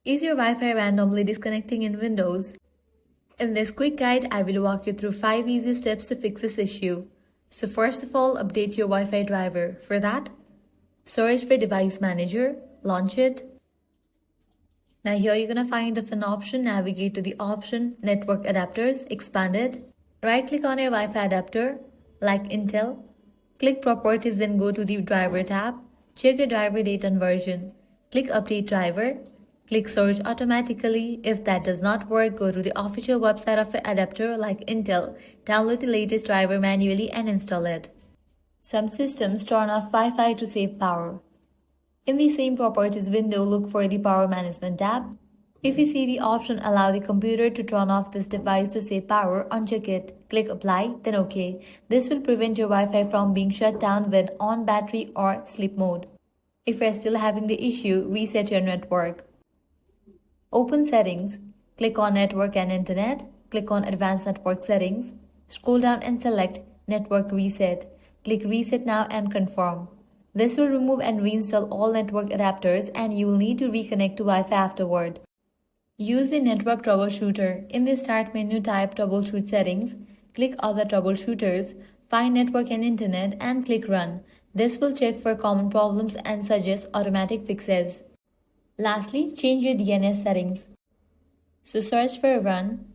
Is your Wi-Fi randomly disconnecting in Windows? In this quick guide, I will walk you through 5 easy steps to fix this issue. So first of all, update your Wi-Fi driver. For that, search for Device Manager, launch it. Now here you're going to find the Fin option, navigate to the option Network Adapters, expand it. Right-click on your Wi-Fi adapter, like Intel. Click Properties, then go to the Driver tab. Check your driver date and version. Click Update Driver. Click Search automatically. If that does not work, go to the official website of the adapter like Intel. Download the latest driver manually and install it. Some systems turn off Wi-Fi to save power. In the same Properties window, look for the Power Management tab. If you see the option Allow the computer to turn off this device to save power, uncheck it. Click Apply, then OK. This will prevent your Wi-Fi from being shut down when on battery or sleep mode. If you are still having the issue, reset your network. Open Settings. Click on Network and Internet. Click on Advanced Network Settings. Scroll down and select Network Reset. Click Reset Now and confirm. This will remove and reinstall all network adapters and you will need to reconnect to Wi-Fi afterward. Use the Network Troubleshooter. In the Start menu, type Troubleshoot Settings. Click Other Troubleshooters. Find Network and Internet and click Run. This will check for common problems and suggest automatic fixes. Lastly, change your DNS settings. So search for Run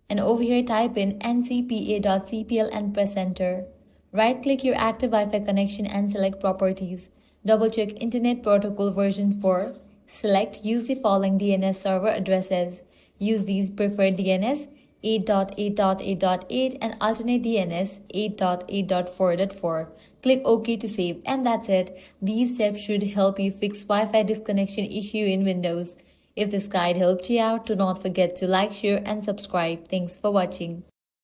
and over here type in ncpa.cpl and press Enter. Right-click your active Wi-Fi connection and select Properties. Double-check Internet Protocol version 4. Select Use the following DNS server addresses. Use these preferred DNS 8.8.8.8 and alternate DNS 8.8.4.4. Click OK to save, and that's it. These steps should help you fix Wi-Fi disconnection issue in Windows. If this guide helped you out, do not forget to like, share and subscribe. Thanks for watching.